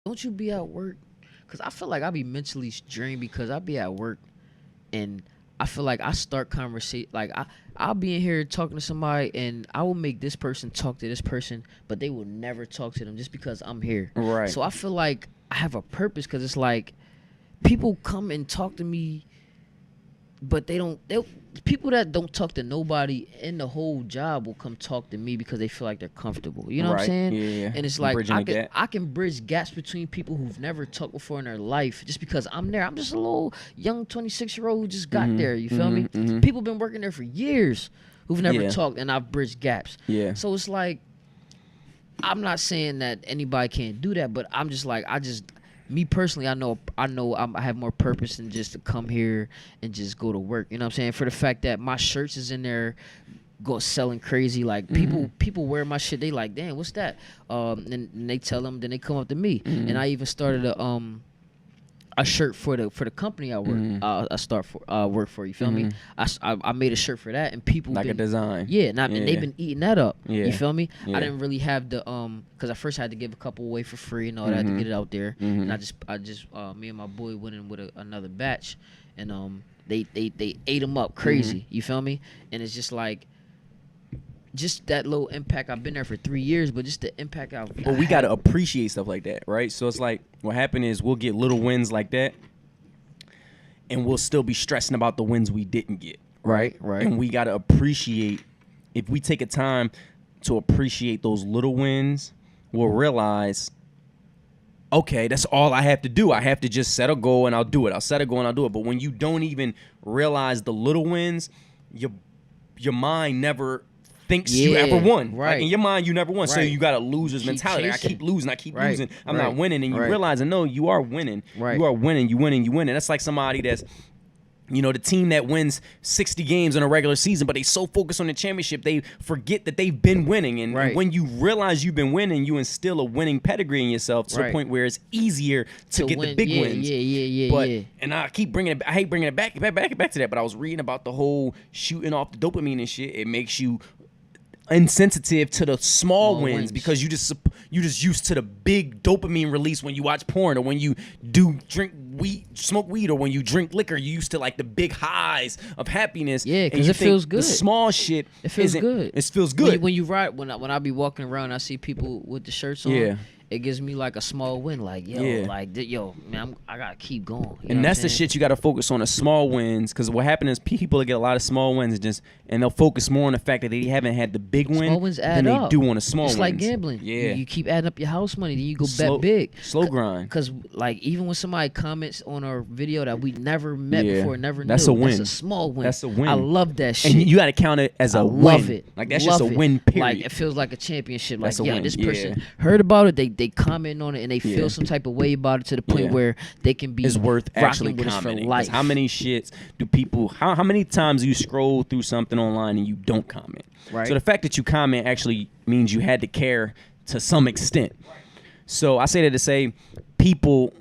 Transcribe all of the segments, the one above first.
don't you be at work? Because I feel like I be mentally drained because I be at work and I feel like I start conversation like I'll be in here talking to somebody and I will make this person talk to this person, but they will never talk to them just because I'm here. Right. So I feel like I have a purpose because it's like people come and talk to me, but people that don't talk to nobody in the whole job will come talk to me because they feel like they're comfortable. You know what I'm saying? Yeah. And it's like I can bridge gaps between people who've never talked before in their life just because I'm there. I'm just a little young 26-year-old who just got there. You feel me? People been working there for years who've never talked, and I've bridged gaps. Yeah. So it's like I'm not saying that anybody can't do that, but I'm just like me personally, I know I have more purpose than just to come here and just go to work. You know what I'm saying? For the fact that my shirts is in there, go selling crazy. Like people wear my shit. They like, damn, what's that? And they tell them. Then they come up to me, and I even started a shirt for the company I work. Work for. You feel me? I made a shirt for that, and people like a design. Yeah, and they've been eating that up. Yeah. You feel me? Yeah. I didn't really have the because I first had to give a couple away for free and all that to get it out there. And I just me and my boy went in with another batch, and they ate them up crazy. You feel me? And it's just like. Just that little impact. I've been there for 3 years, but just the impact But we got to appreciate stuff like that, right? So it's like what happened is we'll get little wins like that, and we'll still be stressing about the wins we didn't get. Right. And we got to appreciate, if we take a time to appreciate those little wins, we'll realize, okay, that's all I have to do. I have to just set a goal and I'll do it. I'll set a goal and I'll do it. But when you don't even realize the little wins, your mind never thinks you ever won. Right. Like in your mind, you never won. Right. So you got a loser's mentality. Like, I keep losing. I keep losing. I'm not winning. And you realizing, no, you are winning. Right. You are winning. You winning. You winning. That's like somebody that's, the team that wins 60 games in a regular season, but they so focused on the championship, they forget that they've been winning. And when you realize you've been winning, you instill a winning pedigree in yourself to the point where it's easier to get the big wins. Yeah. And I keep bringing it. I hate bringing it back to that. But I was reading about the whole shooting off the dopamine and shit. It makes you insensitive to the small wins because you just used to the big dopamine release when you watch porn or when you smoke weed or when you drink liquor. You used to like the big highs of happiness. Yeah, because it feels good. The small shit, it feels good. It feels good when you ride. When I be walking around, I see people with the shirts on. Yeah. It gives me like a small win, like man, I gotta keep going. And that's the shit you gotta focus on, the small wins, because what happens is people get a lot of small wins and they'll focus more on the fact that they haven't had the big win small wins add than up. they do on the small wins. It's like gambling. Yeah, you keep adding up your house money, then you go bet big. Slow grind. Because like even when somebody comments on our video that we never met before, never that's knew, a win. That's a small win. That's a win. I love that shit. And you gotta count it as a win. Love it. Like that's just a win. Period. Like it feels like a championship. That's like a win. This person heard about it. They comment on it and they feel some type of way about it to the point where they can be it's worth actually with commenting. Us for life. How many shits do people? How many times do you scroll through something online and you don't comment? Right. So the fact that you comment actually means you had to care to some extent. So I say that to say, people,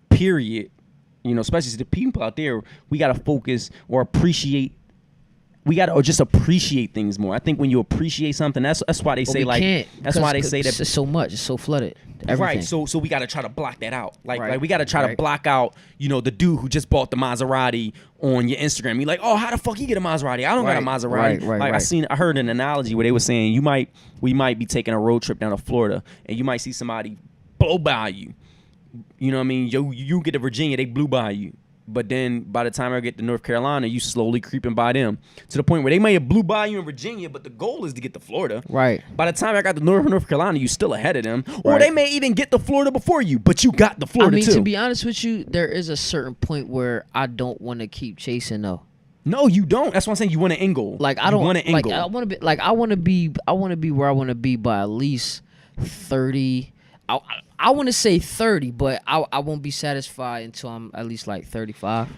period, especially the people out there, we gotta focus or appreciate. Or just appreciate things more. I think when you appreciate something, that's why they say that's why they say that it's so much, it's so flooded. Everything. Right. So we gotta try to block that out. Like we gotta try to block out, the dude who just bought the Maserati on your Instagram. You're like, oh, how the fuck you get a Maserati? I don't got a Maserati. I heard an analogy where they were saying we might be taking a road trip down to Florida and you might see somebody blow by you. You know what I mean? You get to Virginia, they blew by you. But then by the time I get to North Carolina, you slowly creeping by them to the point where they may have blew by you in Virginia, but the goal is to get to Florida. Right. By the time I got to North Carolina, you still ahead of them. Or they may even get to Florida before you, but you got the Florida too. To be honest with you, there is a certain point where I don't want to keep chasing though. No, you don't. That's why I'm saying you want an end goal. Like I don't want to end goal. I want to be where I want to be by at least 30. I want to say 30, but I won't be satisfied until I'm at least like 35.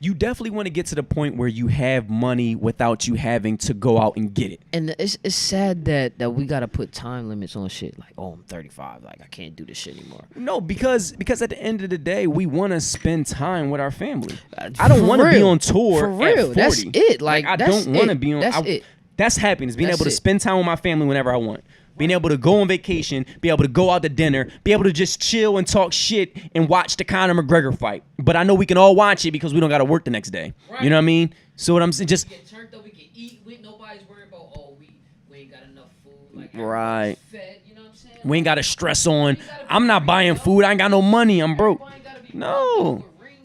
You definitely want to get to the point where you have money without you having to go out and get it. And it's sad that we got to put time limits on shit. Like, oh, I'm 35. Like, I can't do this shit anymore. No, because at the end of the day, we want to spend time with our family. I don't want to be on tour for real. at 40. That's it. Like I don't want to be on. That's it. That's happiness. Being able to spend time with my family whenever I want. being able to go on vacation, be able to go out to dinner, be able to just chill and talk shit and watch the Conor McGregor fight. But I know we can all watch it because we don't got to work the next day. Right. You know what I mean? So what I'm saying, just. We get turned up, we can eat. Nobody's worried about, we ain't got enough food. Like, right. Fed, you know what I'm saying? We ain't got to stress on, I'm not buying food. I ain't got no money. I'm broke.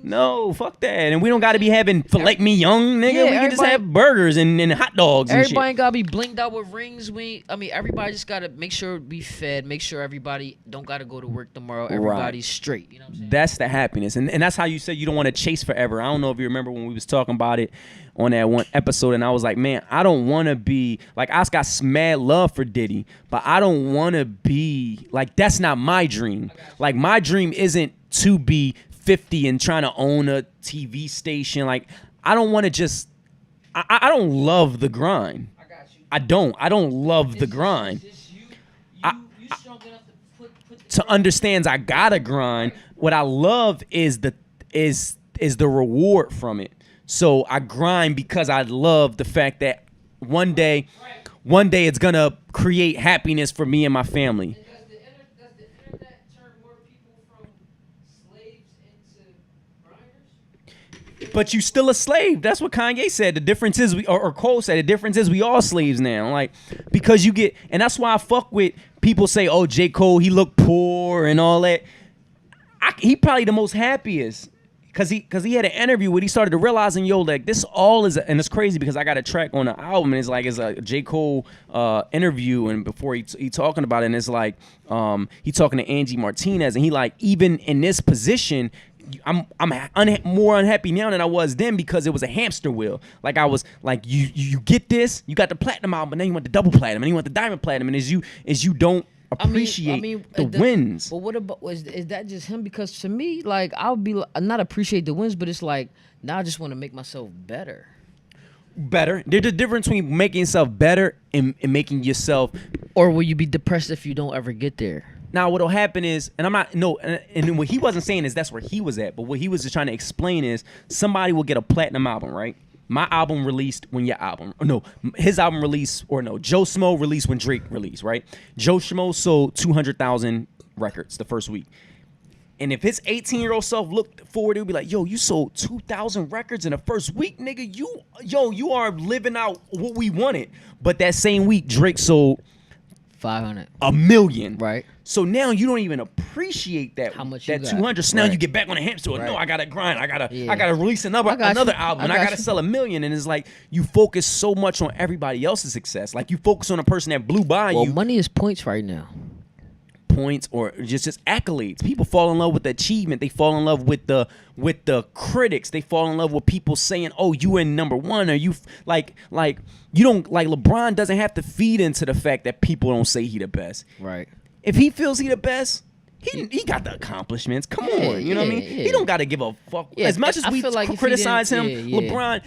No, fuck that. And we don't got to be having filet mignon, nigga. Yeah, we can just have burgers and hot dogs and shit. Everybody ain't got to be blinked out with rings. Everybody just got to make sure be fed, make sure everybody don't got to go to work tomorrow. Everybody's straight. You know what I'm saying? That's the happiness. And that's how you said you don't want to chase forever. I don't know if you remember when we was talking about it on that one episode, and I was like, man, I don't want to be, like, I got mad love for Diddy, but I don't want to be, like, that's not my dream. Like, my dream isn't to be 50 and trying to own a TV station. Like, I don't want to just, I don't love the grind. I got you. I don't love the grind. You strong enough to understand I gotta grind. What I love is the reward from it. So I grind because I love the fact that one day it's gonna create happiness for me and my family. Does the internet turn more people from slaves into grinders? But you still a slave. That's what Kanye said. The difference is or Cole said, the difference is we all slaves now. Like, because you get, and that's why I fuck with people say, oh, J. Cole, he look poor and all that. He probably the most happiest. Cause he had an interview where he started to realizing, yo, like, this all is, and it's crazy because I got a track on the album and it's like, it's a J. Cole interview, and before he talking about it, and it's like he talking to Angie Martinez, and he like, even in this position, I'm more unhappy now than I was then because it was a hamster wheel. Like, I was like, you get this, you got the platinum album, and then you want the double platinum, and then you want the diamond platinum, and as you don't appreciate the wins. But what about, is that just him? Because to me, like, I would be not appreciate the wins, but it's like, now I just want to make myself better. There's a difference between making yourself better and making yourself. Or will you be depressed if you don't ever get there? Now, what'll happen is, and I'm not, no, and what he wasn't saying is that's where he was at, but what he was just trying to explain is somebody will get a platinum album, right? My album released when your album, or no, his album released, or no, Joe Schmo released when Drake released, right? Joe Schmo sold 200,000 records the first week. And if his 18-year-old self looked forward, it would be like, yo, you sold 2,000 records in the first week, nigga. You are living out what we wanted. But that same week, Drake sold 500, 1 million. Right. So now you don't even appreciate that. How much that 200. So now you get back on the hamster wheel. No, I gotta grind. I gotta release another album, and I gotta sell 1 million. And it's like you focus so much on everybody else's success. Like, you focus on a person that blew by you. Well, money is points right now. Points or just accolades. People fall in love with the achievement. They fall in love with the critics. They fall in love with people saying, "Oh, you in number one," or you like you don't, like, LeBron doesn't have to feed into the fact that people don't say he the best. Right. If he feels he the best, he got the accomplishments. Come on, you know what I mean? Yeah. He don't got to give a fuck. Yeah, as much as we like criticize him, LeBron,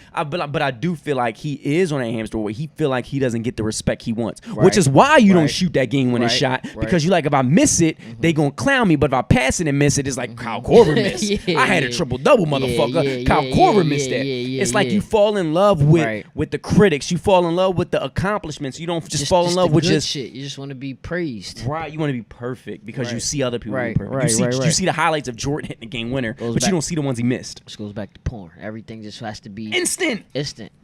but I do feel like he is on a hamster wheel. He feel like he doesn't get the respect he wants, which is why you don't shoot that game-winning shot, because you like, if I miss it, they gonna clown me. But if I pass it and miss it, it's like Kyle Korver missed. I had a triple-double, motherfucker. Kyle Korver missed that. It's like you fall in love with the critics. You fall in love with the accomplishments. You don't just fall in love with just shit. You just want to be praised. Right. You want to be perfect because you see other people. You see the highlights of Jordan hitting the game winner, but you don't see the ones he missed. Which goes back to porn. Everything just has to be instant.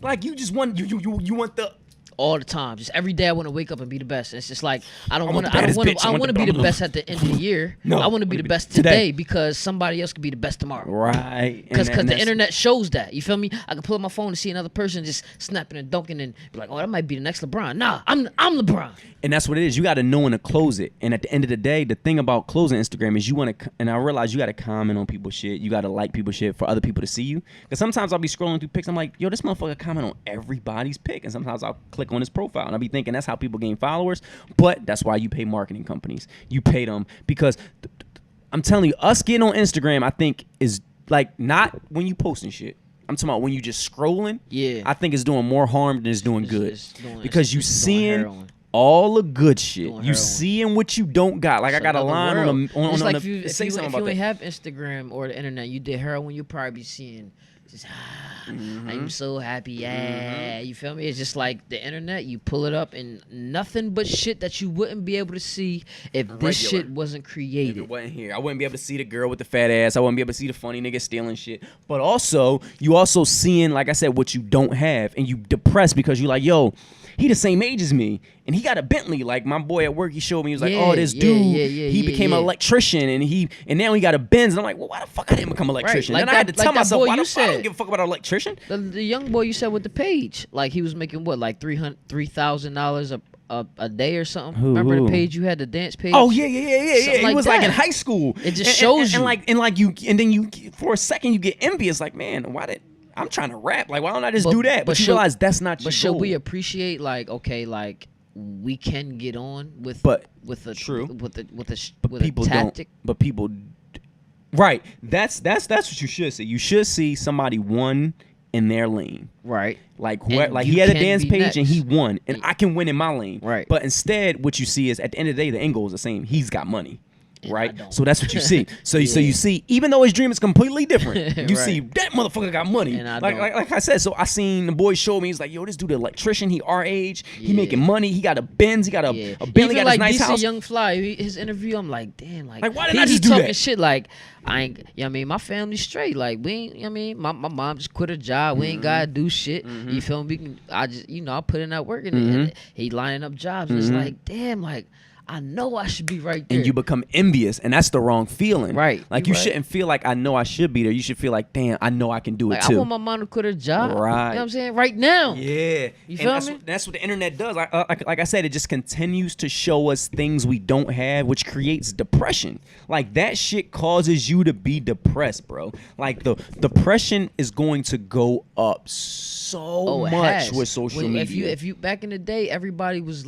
Like, you just want you want the all the time. Just every day I want to wake up and be the best. It's just like I want to be the best at the end of the year. No, I want to be the best today because somebody else could be the best tomorrow. Right. Because the internet shows that. You feel me? I can pull up my phone and see another person just snapping and dunking and be like, oh, that might be the next LeBron. Nah, I'm LeBron. And that's what it is. You got to know when to close it. And at the end of the day, the thing about closing Instagram is you want to, and I realize you got to comment on people's shit. You got to like people's shit for other people to see you. Because sometimes I'll be scrolling through pics. I'm like, yo, this motherfucker comment on everybody's pic. And sometimes I'll click on his profile and I'll be thinking that's how people gain followers. But that's why you pay marketing companies. You pay them because I'm telling you, us getting on Instagram, I think is like not when you posting shit. I'm talking about when you just scrolling. Yeah. I think it's doing more harm than it's doing good. Because you seeing all the good shit. You seeing what you don't got. Like, I got a line on like if you ain't have Instagram or the internet, you did heroin, you probably be seeing just I'm so happy. Yeah, you feel me? It's just like the internet. You pull it up and nothing but shit that you wouldn't be able to see if this shit wasn't created. If it wasn't here, I wouldn't be able to see the girl with the fat ass. I wouldn't be able to see the funny nigga stealing shit. But also, you also seeing, like I said, what you don't have, and you depressed because you like, yo, he the same age as me, and he got a Bentley. Like my boy at work, he showed me. He was like, "Oh, this dude, he became an electrician, and now he got a Benz." And I'm like, "Well, why the fuck I didn't become an electrician?" Right. And I had to tell myself, "Why the fuck I don't give a fuck about an electrician?" The young boy you said with the page, like he was making what, like $3,000 a day or something. Remember the page you had, the dance page? Oh yeah. He was like in high school. It just shows you, and then you for a second you get envious. Like, man, why did I'm trying to rap? Like, why don't I just do that? But you realize that's not your goal. But should we appreciate, like, okay, like we can get on with a tactic? But people, right? That's what you should see. You should see somebody won in their lane. Right. Like he had a dance page and he won, and I can win in my lane. Right. But instead, what you see is at the end of the day, the end goal is the same. He's got money. And right, so that's what you see. So you see, even though his dream is completely different, you see that motherfucker got money. And like I said, so I seen the boy show me. He's like, yo, this dude, the electrician, he our age, he making money, he got a Benz, he got a Bentley, got like his nice DC house. Young Fly, his interview, I'm like, damn, like why didn't I just do that? Talking shit like I ain't, you know what I mean, my family's straight. Like we ain't, you know what I mean, my mom just quit her job. We ain't gotta do shit. You feel me? I just, I put in that work and he lining up jobs. And it's like, damn, like I know I should be right there. And you become envious, and that's the wrong feeling. Right. Like you shouldn't feel like I know I should be there. You should feel like, damn, I know I can do it too. I want my mom to quit her job. Right. You know what I'm saying? Right now. Yeah. You feel me? That's what the internet does. Like I said, it just continues to show us things we don't have, which creates depression. Like that shit causes you to be depressed, bro. Like the depression is going to go up so much with social media. If you back in the day, everybody was,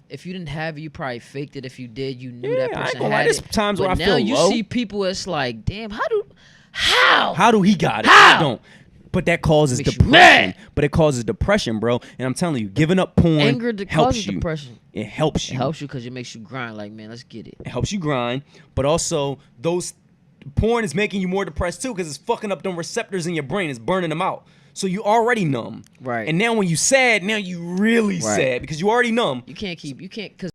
if you didn't have it, you probably faked it. If you did, you knew that person had There's it. times where I feel low. Now you see people, it's like, damn, how do he got it? How? I don't. But that causes depression. But it causes depression, bro. And I'm telling you, giving up porn helps you. Depression. It helps you. It helps you because it makes you grind. Like, man, let's get it. It helps you grind, but also porn is making you more depressed too because it's fucking up them receptors in your brain. It's burning them out. So you already numb. Right. And now when you sad, now you really sad because you already numb. You can't, because